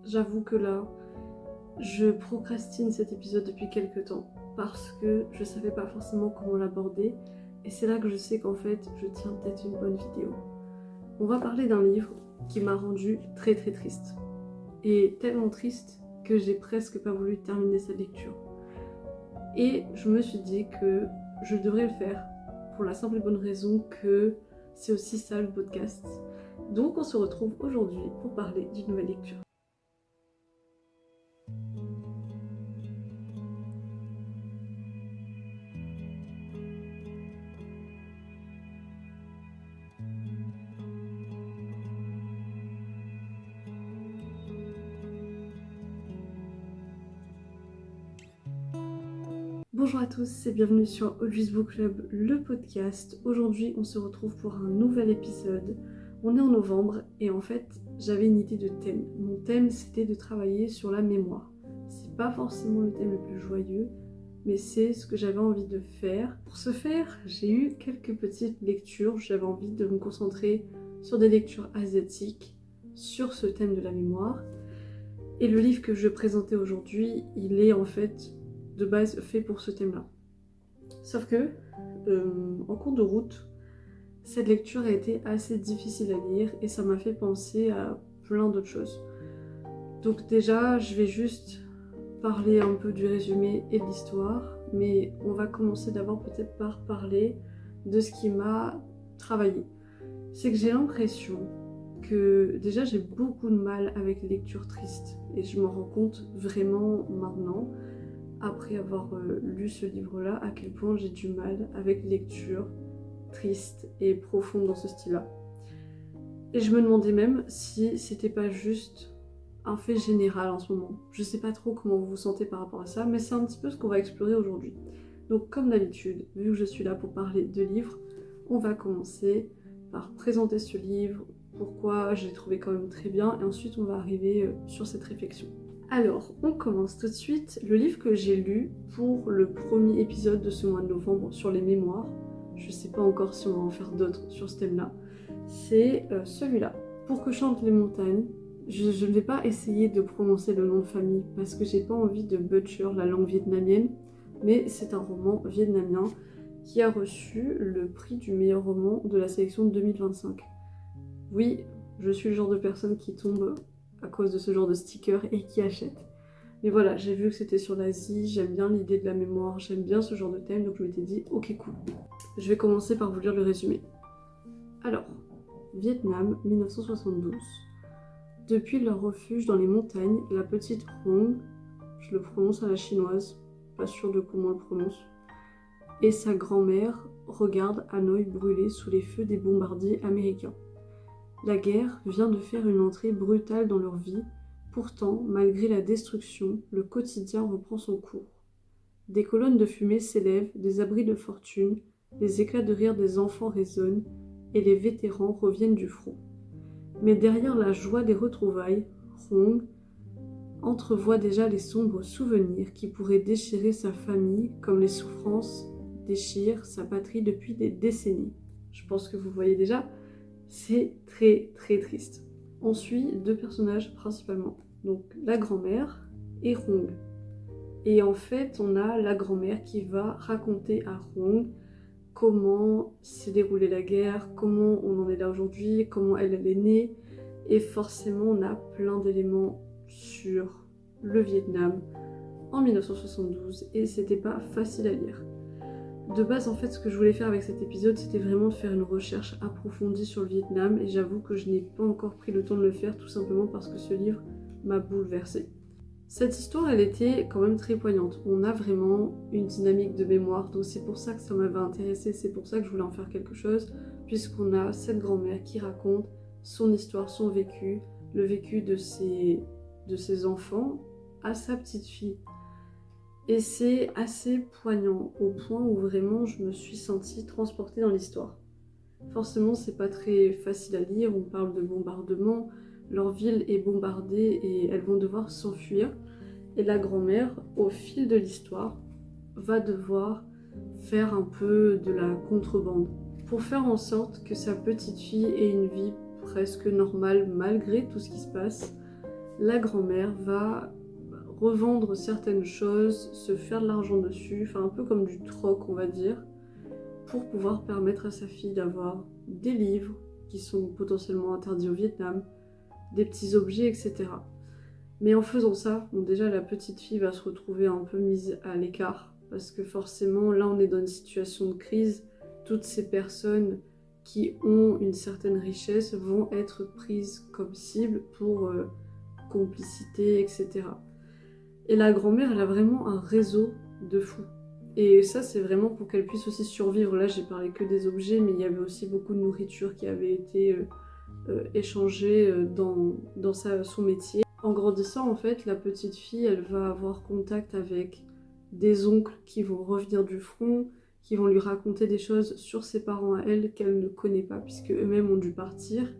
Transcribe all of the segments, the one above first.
j'avoue que là, je procrastine cet épisode depuis quelques temps parce que je savais pas forcément comment l'aborder et c'est là que je sais qu'en fait, je tiens peut-être une bonne vidéo. On va parler d'un livre qui m'a rendu très très triste. Et tellement triste que j'ai presque pas voulu terminer sa lecture. Et je me suis dit que je devrais le faire pour la simple et bonne raison que c'est aussi ça le podcast. Donc on se retrouve aujourd'hui pour parler d'une nouvelle lecture. Bonjour à tous et bienvenue sur Always Book Club, le podcast. Aujourd'hui, on se retrouve pour un nouvel épisode. On est en novembre et en fait, j'avais une idée de thème. Mon thème, c'était de travailler sur la mémoire. C'est pas forcément le thème le plus joyeux, mais c'est ce que j'avais envie de faire. Pour ce faire, j'ai eu quelques petites lectures. J'avais envie de me concentrer sur des lectures asiatiques, sur ce thème de la mémoire. Et le livre que je vais présenter aujourd'hui, il est en fait de base fait pour ce thème-là. Sauf que, en cours de route, cette lecture a été assez difficile à lire et ça m'a fait penser à plein d'autres choses. Donc déjà, je vais juste parler un peu du résumé et de l'histoire, mais on va commencer d'abord peut-être par parler de ce qui m'a travaillé. C'est que j'ai l'impression que déjà j'ai beaucoup de mal avec les lectures tristes et je m'en rends compte vraiment maintenant, après avoir lu ce livre-là, à quel point j'ai du mal avec les lectures tristes et profondes dans ce style-là. Et je me demandais même si c'était pas juste un fait général en ce moment. Je sais pas trop comment vous vous sentez par rapport à ça, mais c'est un petit peu ce qu'on va explorer aujourd'hui. Donc comme d'habitude, vu que je suis là pour parler de livres, on va commencer par présenter ce livre, pourquoi je l'ai trouvé quand même très bien, et ensuite on va arriver sur cette réflexion. Alors, on commence tout de suite. Le livre que j'ai lu pour le premier épisode de ce mois de novembre sur les mémoires, je sais pas encore si on va en faire d'autres sur ce thème-là, c'est celui-là. Pour que chantent les montagnes. Je ne vais pas essayer de prononcer le nom de famille parce que j'ai pas envie de butcher la langue vietnamienne, mais c'est un roman vietnamien qui a reçu le prix du meilleur roman de la sélection 2025. Oui, je suis le genre de personne qui tombe à cause de ce genre de sticker et qui achète. Mais voilà, j'ai vu que c'était sur l'Asie, j'aime bien l'idée de la mémoire, j'aime bien ce genre de thème, donc je m'étais dit, ok cool. Je vais commencer par vous lire le résumé. Alors, Vietnam, 1972. Depuis leur refuge dans les montagnes, la petite Hong, je le prononce à la chinoise, pas sûre de comment on le prononce, et sa grand-mère regardent Hanoï brûler sous les feux des bombardiers américains. La guerre vient de faire une entrée brutale dans leur vie, pourtant, malgré la destruction, le quotidien reprend son cours. Des colonnes de fumée s'élèvent, des abris de fortune, les éclats de rire des enfants résonnent, et les vétérans reviennent du front. Mais derrière la joie des retrouvailles, Hong entrevoit déjà les sombres souvenirs qui pourraient déchirer sa famille comme les souffrances déchirent sa patrie depuis des décennies. Je pense que vous voyez déjà, c'est très très triste. On suit deux personnages principalement, donc la grand-mère et Hong. Et en fait, on a la grand-mère qui va raconter à Hong comment s'est déroulée la guerre, comment on en est là aujourd'hui, comment elle est née. Et forcément, on a plein d'éléments sur le Vietnam en 1972 et c'était pas facile à lire. De base, en fait, ce que je voulais faire avec cet épisode, c'était vraiment de faire une recherche approfondie sur le Vietnam et j'avoue que je n'ai pas encore pris le temps de le faire tout simplement parce que ce livre m'a bouleversée. Cette histoire, elle était quand même très poignante. On a vraiment une dynamique de mémoire, donc c'est pour ça que ça m'avait intéressée, c'est pour ça que je voulais en faire quelque chose, puisqu'on a cette grand-mère qui raconte son histoire, son vécu, le vécu de ses enfants à sa petite fille. Et c'est assez poignant, au point où vraiment je me suis sentie transportée dans l'histoire. Forcément, c'est pas très facile à lire, on parle de bombardement, leur ville est bombardée et elles vont devoir s'enfuir. Et la grand-mère, au fil de l'histoire, va devoir faire un peu de la contrebande pour faire en sorte que sa petite fille ait une vie presque normale malgré tout ce qui se passe la grand-mère va revendre certaines choses, se faire de l'argent dessus, enfin un peu comme du troc on va dire, pour pouvoir permettre à sa fille d'avoir des livres qui sont potentiellement interdits au Vietnam, des petits objets, etc. Mais en faisant ça, bon, déjà la petite fille va se retrouver un peu mise à l'écart, parce que forcément là on est dans une situation de crise, toutes ces personnes qui ont une certaine richesse vont être prises comme cible pour complicité, etc. Et la grand-mère, elle a vraiment un réseau de fous. Et ça, c'est vraiment pour qu'elle puisse aussi survivre. Là, j'ai parlé que des objets, mais il y avait aussi beaucoup de nourriture qui avait été échangée dans son métier. En grandissant, en fait, la petite fille, elle va avoir contact avec des oncles qui vont revenir du front, qui vont lui raconter des choses sur ses parents à elle qu'elle ne connaît pas, puisque eux-mêmes ont dû partir.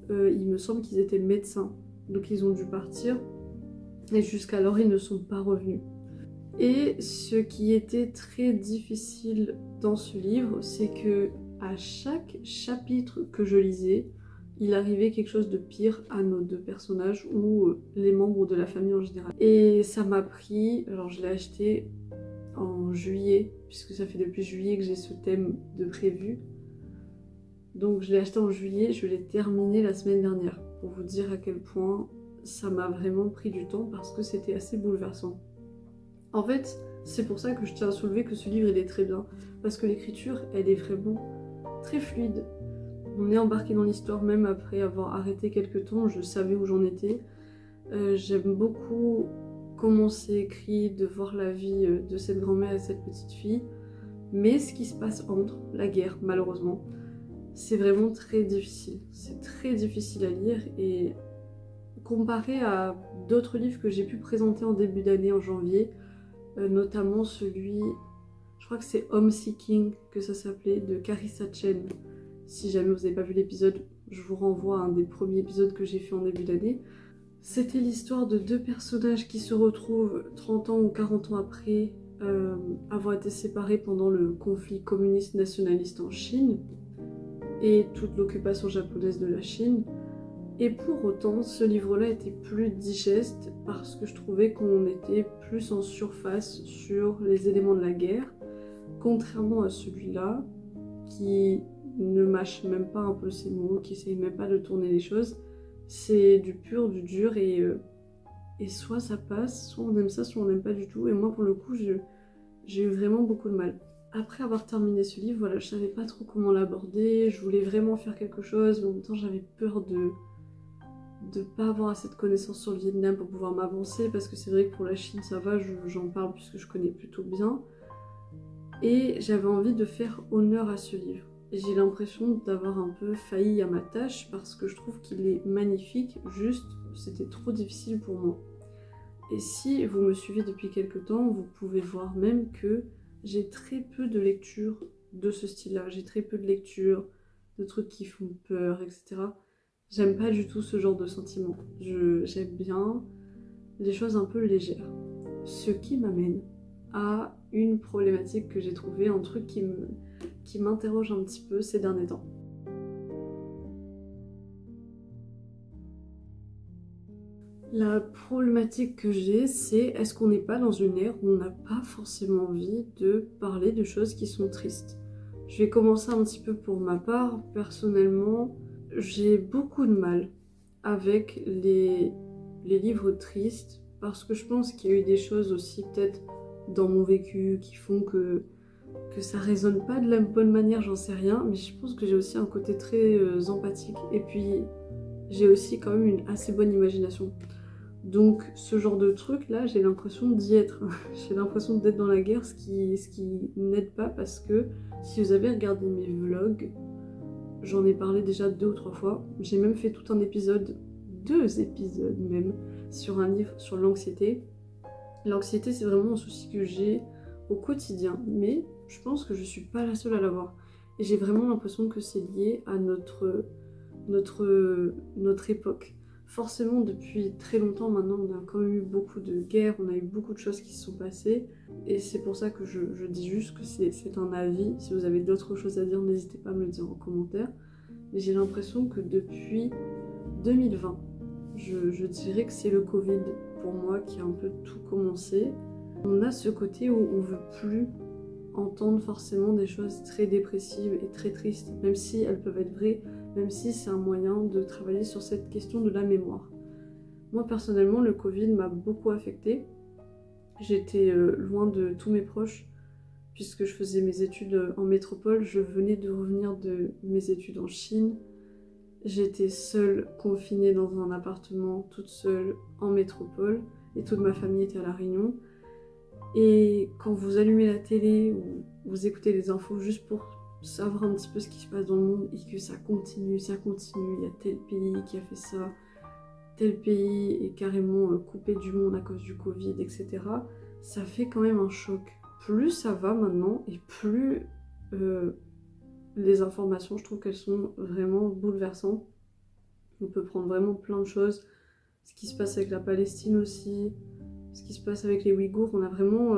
Il me semble qu'ils étaient médecins, donc ils ont dû partir. Et jusqu'alors, ils ne sont pas revenus. Et ce qui était très difficile dans ce livre, c'est que à chaque chapitre que je lisais, il arrivait quelque chose de pire à nos deux personnages ou les membres de la famille en général. Et ça m'a pris, alors je l'ai acheté en juillet, puisque ça fait depuis juillet que j'ai ce thème de prévu. Donc je l'ai acheté en juillet, je l'ai terminé la semaine dernière, pour vous dire à quel point ça m'a vraiment pris du temps parce que c'était assez bouleversant. En fait, c'est pour ça que je tiens à soulever que ce livre il est très bien, parce que l'écriture elle est vraiment très fluide. On est embarqué dans l'histoire même après avoir arrêté quelques temps, je savais où j'en étais. J'aime beaucoup comment c'est écrit, de voir la vie de cette grand-mère et cette petite fille, mais ce qui se passe entre, la guerre malheureusement, c'est vraiment très difficile. C'est très difficile à lire et comparé à d'autres livres que j'ai pu présenter en début d'année, en janvier, notamment celui, je crois que c'est Homeseeking que ça s'appelait, de Carissa Chen. Si jamais vous n'avez pas vu l'épisode, je vous renvoie à un des premiers épisodes que j'ai fait en début d'année. C'était l'histoire de deux personnages qui se retrouvent 30 ans ou 40 ans après avoir été séparés pendant le conflit communiste nationaliste en Chine et toute l'occupation japonaise de la Chine. Et pour autant, ce livre-là était plus digeste parce que je trouvais qu'on était plus en surface sur les éléments de la guerre, contrairement à celui-là qui ne mâche même pas un peu ses mots, qui essaye même pas de tourner les choses. C'est du pur, du dur et soit ça passe, soit on aime ça, soit on n'aime pas du tout. Et moi, pour le coup, j'ai eu vraiment beaucoup de mal. Après avoir terminé ce livre, voilà, je savais pas trop comment l'aborder, je voulais vraiment faire quelque chose, mais en même temps j'avais peur de pas avoir assez de connaissances sur le Vietnam pour pouvoir m'avancer, parce que c'est vrai que pour la Chine ça va, j'en parle puisque je connais plutôt bien. Et j'avais envie de faire honneur à ce livre. Et j'ai l'impression d'avoir un peu failli à ma tâche parce que je trouve qu'il est magnifique, juste c'était trop difficile pour moi. Et si vous me suivez depuis quelques temps, vous pouvez voir même que j'ai très peu de lectures de ce style-là. J'ai très peu de lectures, de trucs qui font peur, etc. J'aime pas du tout ce genre de sentiment. J'aime bien les choses un peu légères. Ce qui m'amène à une problématique que j'ai trouvée, un truc qui m'interroge un petit peu ces derniers temps. La problématique que j'ai, c'est est-ce qu'on n'est pas dans une ère où on n'a pas forcément envie de parler de choses qui sont tristes. Je vais commencer un petit peu pour ma part. Personnellement, j'ai beaucoup de mal avec les livres tristes parce que je pense qu'il y a eu des choses aussi peut-être dans mon vécu qui font que ça résonne pas de la bonne manière, j'en sais rien, mais je pense que j'ai aussi un côté très empathique et puis j'ai aussi quand même une assez bonne imagination. Donc ce genre de truc là, j'ai l'impression d'y être. J'ai l'impression d'être dans la guerre, ce qui n'aide pas parce que si vous avez regardé mes vlogs, j'en ai parlé déjà 2 ou 3 fois. J'ai même fait tout un épisode, 2 épisodes même, sur un livre sur l'anxiété. L'anxiété c'est vraiment un souci que j'ai au quotidien, mais je pense que je suis pas la seule à l'avoir. Et j'ai vraiment l'impression que c'est lié à notre époque. Forcément, depuis très longtemps maintenant, on a quand même eu beaucoup de guerres, on a eu beaucoup de choses qui se sont passées. Et c'est pour ça que je dis juste que c'est un avis. Si vous avez d'autres choses à dire, n'hésitez pas à me le dire en commentaire. Mais j'ai l'impression que depuis 2020 je dirais que c'est le Covid pour moi qui a un peu tout commencé. On a ce côté où on veut plus entendre forcément des choses très dépressives et très tristes, même si elles peuvent être vraies, même si c'est un moyen de travailler sur cette question de la mémoire. Moi personnellement, le Covid m'a beaucoup affectée. J'étais loin de tous mes proches, puisque je faisais mes études en métropole. Je venais de revenir de mes études en Chine. J'étais seule, confinée dans un appartement, toute seule, en métropole, et toute ma famille était à La Réunion. Et quand vous allumez la télé ou vous écoutez les infos juste pour savoir un petit peu ce qui se passe dans le monde et que ça continue, il y a tel pays qui a fait ça, tel pays est carrément coupé du monde à cause du Covid, etc. Ça fait quand même un choc. Plus ça va maintenant et plus les informations, je trouve qu'elles sont vraiment bouleversantes. On peut prendre vraiment plein de choses. Ce qui se passe avec la Palestine aussi, ce qui se passe avec les Ouïghours, on a vraiment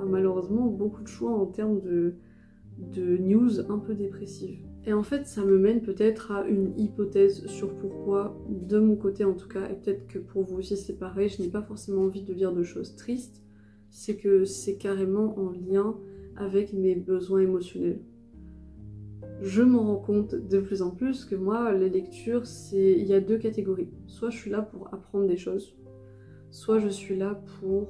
malheureusement beaucoup de choix en termes de news un peu dépressives. Et en fait, ça me mène peut-être à une hypothèse sur pourquoi, de mon côté en tout cas, et peut-être que pour vous aussi c'est pareil, je n'ai pas forcément envie de lire de choses tristes, c'est que c'est carrément en lien avec mes besoins émotionnels. Je m'en rends compte de plus en plus que moi, les lectures, il y a deux catégories. Soit je suis là pour apprendre des choses, soit je suis là pour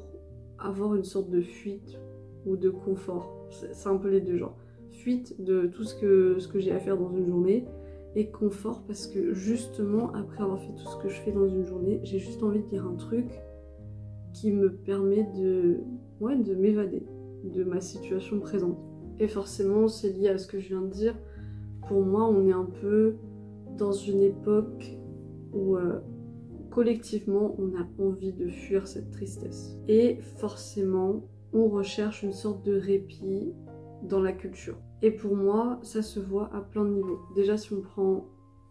avoir une sorte de fuite ou de confort. C'est un peu les deux genres. Fuite de tout ce que j'ai à faire dans une journée et confort parce que justement, après avoir fait tout ce que je fais dans une journée, j'ai juste envie de lire un truc qui me permet de m'évader de ma situation présente. Et forcément, c'est lié à ce que je viens de dire. Pour moi, on est un peu dans une époque où collectivement, on a envie de fuir cette tristesse. Et forcément, on recherche une sorte de répit dans la culture. Et pour moi, ça se voit à plein de niveaux. Déjà, si on prend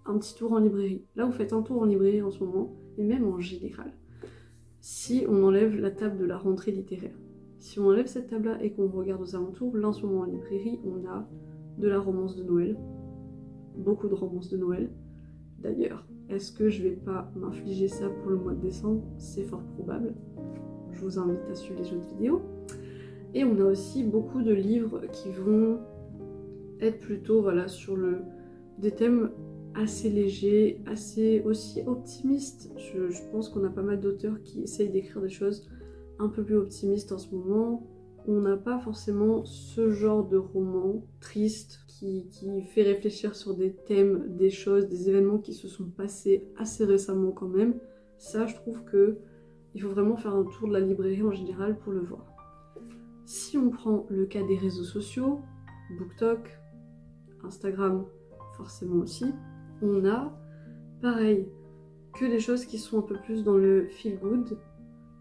un petit tour en librairie. Là, vous faites un tour en librairie en ce moment, et même en général. Si on enlève la table de la rentrée littéraire, si on enlève cette table-là et qu'on regarde aux alentours, là en ce moment en librairie, on a de la romance de Noël, beaucoup de romances de Noël. D'ailleurs, est-ce que je vais pas m'infliger ça pour le mois de décembre? C'est fort probable. Je vous invite à suivre les jeux de vidéo. Et on a aussi beaucoup de livres qui vont être plutôt sur des thèmes assez légers, assez aussi optimistes. Je pense qu'on a pas mal d'auteurs qui essayent d'écrire des choses un peu plus optimistes en ce moment. On n'a pas forcément ce genre de roman triste qui fait réfléchir sur des thèmes, des choses, des événements qui se sont passés assez récemment quand même. Ça, je trouve que il faut vraiment faire un tour de la librairie en général pour le voir. Si on prend le cas des réseaux sociaux, BookTok, Instagram, forcément aussi, on a, pareil, que des choses qui sont un peu plus dans le feel good,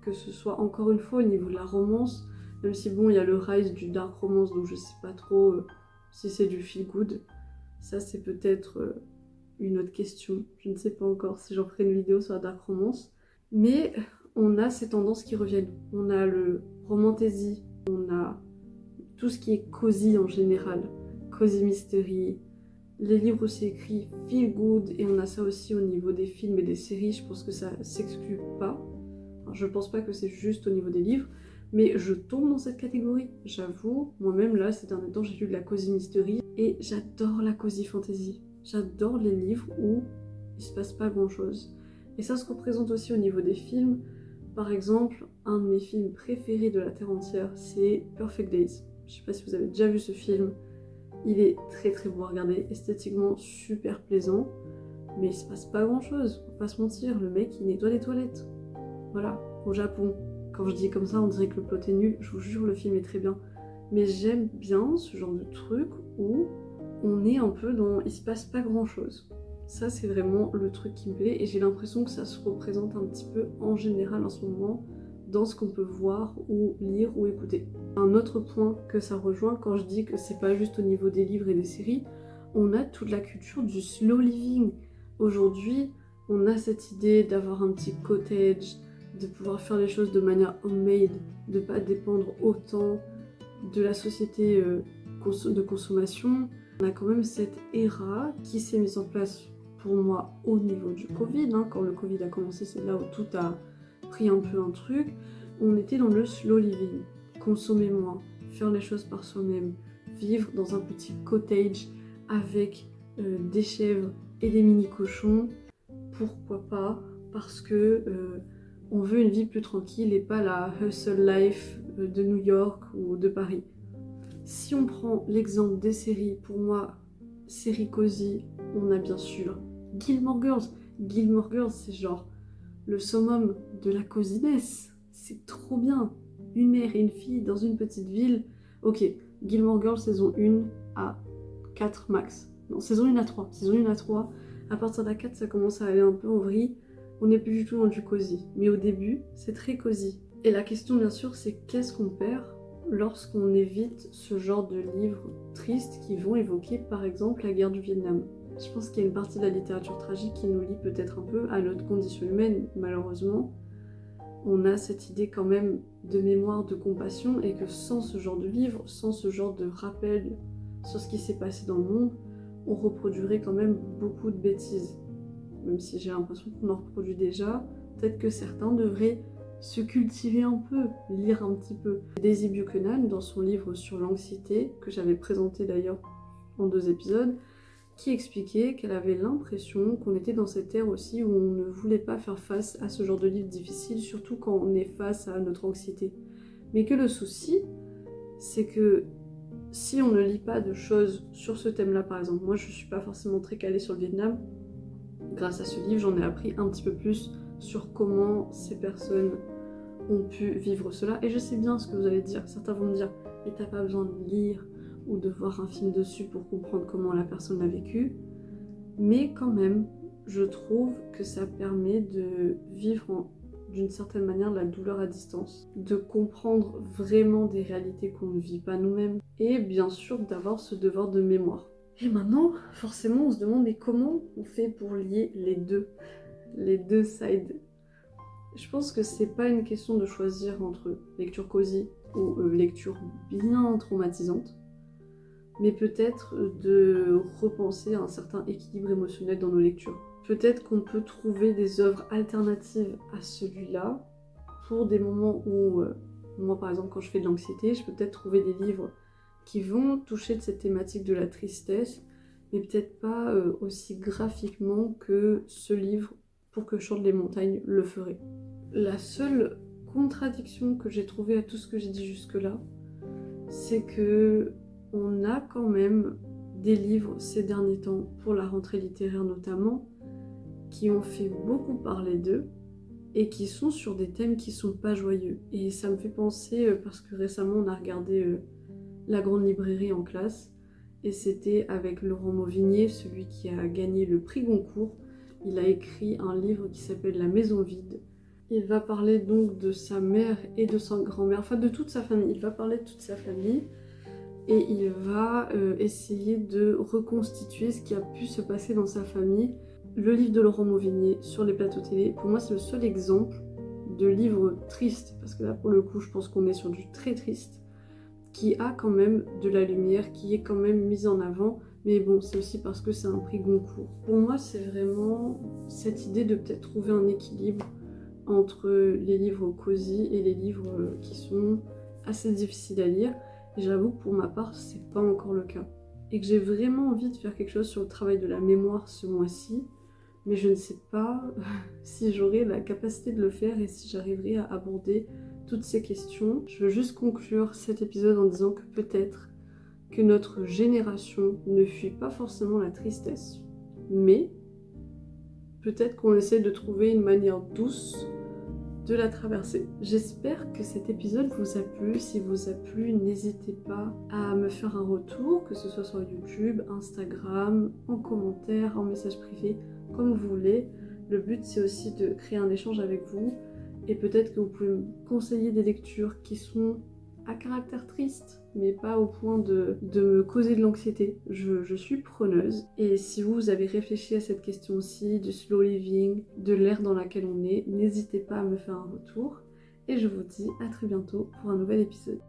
que ce soit encore une fois au niveau de la romance, même si bon, il y a le rise du dark romance, donc je sais pas trop si c'est du feel good. Ça, c'est peut-être une autre question. Je ne sais pas encore si j'en ferai une vidéo sur la dark romance. Mais on a ces tendances qui reviennent. On a le romantasy, on a tout ce qui est cosy en général, cozy mystery, les livres aussi écrits feel good, et on a ça aussi au niveau des films et des séries. Je pense que ça s'exclut pas. Enfin, je pense pas que c'est juste au niveau des livres, mais je tombe dans cette catégorie, j'avoue. Moi-même là, ces derniers temps, j'ai lu de la cozy mystery et j'adore la cozy fantasy. J'adore les livres où il se passe pas grand-chose. Et ça se représente aussi au niveau des films. Par exemple, un de mes films préférés de la Terre entière, c'est Perfect Days. Je sais pas si vous avez déjà vu ce film. Il est très très beau à regarder, esthétiquement super plaisant, mais il se passe pas grand chose, faut pas se mentir, le mec il nettoie des toilettes. Voilà, au Japon. Quand je dis comme ça, on dirait que le plot est nul, je vous jure, le film est très bien. Mais j'aime bien ce genre de truc où on est un peu dans il se passe pas grand chose. Ça, c'est vraiment le truc qui me plaît et j'ai l'impression que ça se représente un petit peu en général en ce moment dans ce qu'on peut voir ou lire ou écouter. Un autre point que ça rejoint quand je dis que c'est pas juste au niveau des livres et des séries, on a toute la culture du slow living. Aujourd'hui, on a cette idée d'avoir un petit cottage, de pouvoir faire les choses de manière homemade, de pas dépendre autant de la société de consommation. On a quand même cette ère qui s'est mise en place pour moi au niveau du Covid, hein. Quand le Covid a commencé, c'est là où tout a pris un peu un truc. On était dans le slow living, consommer moins, faire les choses par soi-même, vivre dans un petit cottage avec des chèvres et des mini-cochons, pourquoi pas, parce que on veut une vie plus tranquille et pas la hustle life de New York ou de Paris. Si on prend l'exemple des séries, pour moi, série cosy, on a bien sûr Gilmore Girls. Gilmore Girls, c'est genre le summum de la cosiness. C'est trop bien. Une mère et une fille dans une petite ville. Ok, Gilmore Girls saison 1 à 4 max. Non, saison 1 à 3. Saison 1 à 3. À partir de la 4, ça commence à aller un peu en vrille. On n'est plus du tout dans du cosy. Mais au début, c'est très cosy. Et la question, bien sûr, c'est qu'est-ce qu'on perd lorsqu'on évite ce genre de livres tristes qui vont évoquer, par exemple, la guerre du Vietnam. Je pense qu'il y a une partie de la littérature tragique qui nous lie peut-être un peu à notre condition humaine, malheureusement. On a cette idée quand même de mémoire, de compassion, et que sans ce genre de livre, sans ce genre de rappel sur ce qui s'est passé dans le monde, on reproduirait quand même beaucoup de bêtises. Même si j'ai l'impression qu'on en reproduit déjà, peut-être que certains devraient se cultiver un peu, lire un petit peu. Daisy Buchanan, dans son livre sur l'anxiété, que j'avais présenté d'ailleurs en 2 épisodes, qui expliquait qu'elle avait l'impression qu'on était dans cette ère aussi où on ne voulait pas faire face à ce genre de livre difficile, surtout quand on est face à notre anxiété. Mais que le souci, c'est que si on ne lit pas de choses sur ce thème-là, par exemple, moi je suis pas forcément très calée sur le Vietnam, grâce à ce livre j'en ai appris un petit peu plus sur comment ces personnes ont pu vivre cela, et je sais bien ce que vous allez dire, certains vont me dire « mais t'as pas besoin de lire » ou de voir un film dessus pour comprendre comment la personne l'a vécu, mais quand même, je trouve que ça permet de vivre d'une certaine manière la douleur à distance, de comprendre vraiment des réalités qu'on ne vit pas nous-mêmes, et bien sûr d'avoir ce devoir de mémoire. Et maintenant, forcément, on se demande mais comment on fait pour lier les deux sides. Je pense que c'est pas une question de choisir entre lecture cosy ou lecture bien traumatisante, mais peut-être de repenser à un certain équilibre émotionnel dans nos lectures. Peut-être qu'on peut trouver des œuvres alternatives à celui-là pour des moments où, moi par exemple quand je fais de l'anxiété, je peux peut-être trouver des livres qui vont toucher de cette thématique de la tristesse, mais peut-être pas aussi graphiquement que ce livre Pour que chantent les montagnes le ferait. La seule contradiction que j'ai trouvée à tout ce que j'ai dit jusque-là, c'est que on a quand même des livres ces derniers temps, pour la rentrée littéraire notamment, qui ont fait beaucoup parler d'eux et qui sont sur des thèmes qui sont pas joyeux. Et ça me fait penser, parce que récemment on a regardé La Grande Librairie en classe, et c'était avec Laurent Mauvigné, celui qui a gagné le prix Goncourt. Il a écrit un livre qui s'appelle La Maison Vide. Il va parler donc de sa mère et de sa grand-mère, enfin de toute sa famille. Il va parler de toute sa famille et il va essayer de reconstituer ce qui a pu se passer dans sa famille. Le livre de Laurent Mauvigné sur les plateaux télé, pour moi c'est le seul exemple de livre triste, parce que là pour le coup je pense qu'on est sur du très triste, qui a quand même de la lumière, qui est quand même mise en avant, mais bon, c'est aussi parce que c'est un prix Goncourt. Pour moi, c'est vraiment cette idée de peut-être trouver un équilibre entre les livres cosy et les livres qui sont assez difficiles à lire. Et j'avoue que pour ma part, c'est pas encore le cas. Et que j'ai vraiment envie de faire quelque chose sur le travail de la mémoire ce mois-ci, mais je ne sais pas si j'aurai la capacité de le faire et si j'arriverai à aborder toutes ces questions. Je veux juste conclure cet épisode en disant que peut-être que notre génération ne fuit pas forcément la tristesse, mais peut-être qu'on essaie de trouver une manière douce de la traverser. J'espère que cet épisode vous a plu. Si vous a plu, n'hésitez pas à me faire un retour, que ce soit sur YouTube, Instagram, en commentaire, en message privé, comme vous voulez. Le but, c'est aussi de créer un échange avec vous, et peut-être que vous pouvez me conseiller des lectures qui sont à caractère triste, mais pas au point de me causer de l'anxiété. Je suis preneuse. Et si vous avez réfléchi à cette question-ci, du slow living, de l'ère dans laquelle on est, n'hésitez pas à me faire un retour. Et je vous dis à très bientôt pour un nouvel épisode.